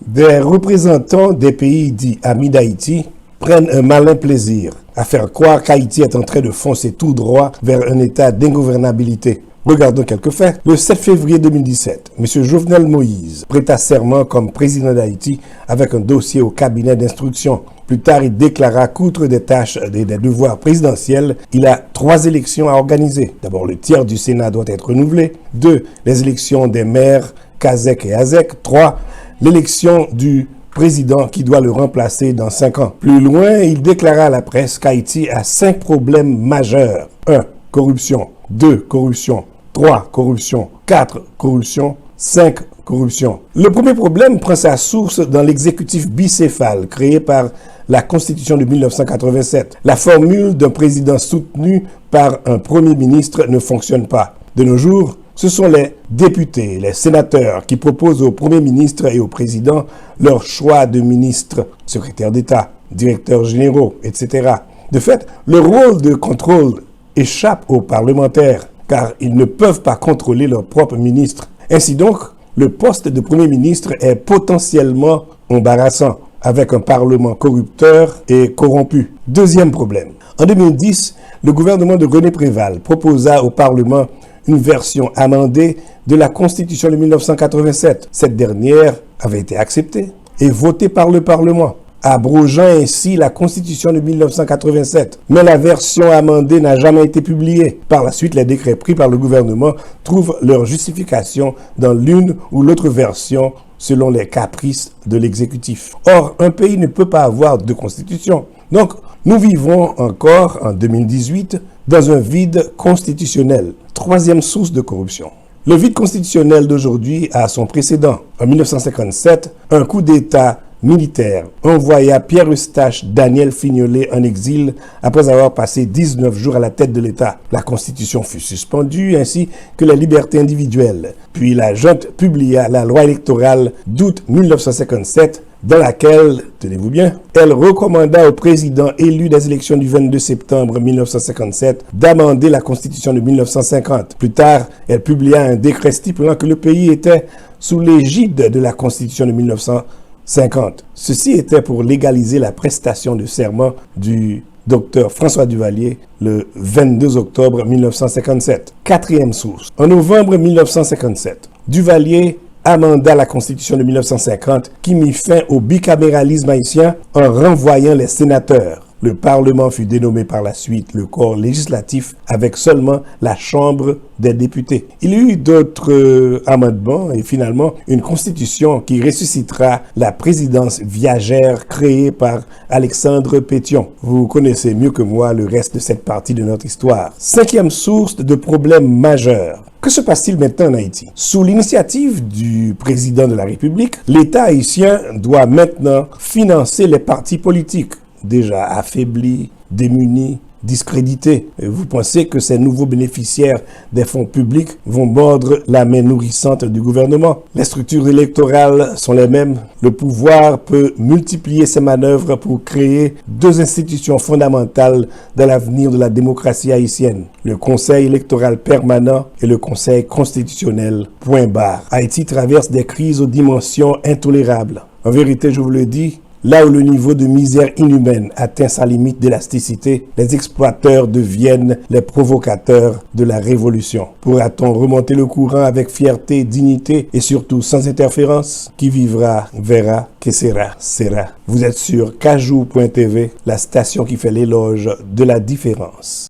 Des représentants des pays dits amis d'Haïti prennent un malin plaisir à faire croire qu'Haïti est en train de foncer tout droit vers un état d'ingouvernabilité. Regardons quelques faits. Le 7 février 2017, M. Jovenel Moïse prêta serment comme président d'Haïti avec un dossier au cabinet d'instruction. Plus tard, il déclara qu'outre des tâches et des devoirs présidentiels, il a 3 élections à organiser. D'abord, le tiers du Sénat doit être renouvelé. 2. Les élections des maires, Kazek et Azek. 3. L'élection du président qui doit le remplacer dans 5 ans. Plus loin, il déclara à la presse qu'Haïti a 5 problèmes majeurs. 1. Corruption. 2. Corruption. 3. Corruption. 4. Corruption. 5. Corruption. Le premier problème prend sa source dans l'exécutif bicéphale créé par la Constitution de 1987. La formule d'un président soutenu par un premier ministre ne fonctionne pas. De nos jours, ce sont les députés, les sénateurs qui proposent au Premier ministre et au Président leur choix de ministres, secrétaires d'État, directeurs généraux, etc. De fait, le rôle de contrôle échappe aux parlementaires car ils ne peuvent pas contrôler leur propre ministre. Ainsi donc, le poste de Premier ministre est potentiellement embarrassant avec un Parlement corrupteur et corrompu. Deuxième problème. En 2010, le gouvernement de René Préval proposa au Parlement une version amendée de la Constitution de 1987. Cette dernière avait été acceptée et votée par le Parlement, abrogeant ainsi la Constitution de 1987. Mais la version amendée n'a jamais été publiée. Par la suite, les décrets pris par le gouvernement trouvent leur justification dans l'une ou l'autre version selon les caprices de l'exécutif. Or, un pays ne peut pas avoir 2 constitutions. Donc, nous vivons encore en 2018 dans un vide constitutionnel. Troisième source de corruption. Le vide constitutionnel d'aujourd'hui a son précédent. En 1957, un coup d'État militaire envoya Pierre-Eustache Daniel Fignolet en exil après avoir passé 19 jours à la tête de l'État. La Constitution fut suspendue ainsi que les libertés individuelles. Puis la junte publia la loi électorale d'août 1957 dans laquelle, tenez-vous bien, elle recommanda au président élu des élections du 22 septembre 1957 d'amender la Constitution de 1950. Plus tard, elle publia un décret stipulant que le pays était sous l'égide de la Constitution de 1950. Ceci était pour légaliser la prestation de serment du Dr François Duvalier le 22 octobre 1957. Quatrième source. En novembre 1957, Duvalier amenda la Constitution de 1950 qui mit fin au bicaméralisme haïtien en renvoyant les sénateurs. Le Parlement fut dénommé par la suite le corps législatif avec seulement la Chambre des députés. Il y eut d'autres amendements et finalement une constitution qui ressuscitera la présidence viagère créée par Alexandre Pétion. Vous connaissez mieux que moi le reste de cette partie de notre histoire. 5e source de problèmes majeurs. Que se passe-t-il maintenant en Haïti? Sous l'initiative du président de la République, l'État haïtien doit maintenant financer les partis politiques déjà affaiblis, démunis, discrédités. Et vous pensez que ces nouveaux bénéficiaires des fonds publics vont mordre la main nourrissante du gouvernement? Les structures électorales sont les mêmes. Le pouvoir peut multiplier ses manœuvres pour créer 2 institutions fondamentales dans l'avenir de la démocratie haïtienne. Le Conseil électoral permanent et le Conseil constitutionnel. Point barre. Haïti traverse des crises aux dimensions intolérables. En vérité, je vous le dis, là où le niveau de misère inhumaine atteint sa limite d'élasticité, les exploiteurs deviennent les provocateurs de la révolution. Pourra-t-on remonter le courant avec fierté, dignité et surtout sans interférence? Qui vivra, verra, que sera, sera. Vous êtes sur Kajou.tv, la station qui fait l'éloge de la différence.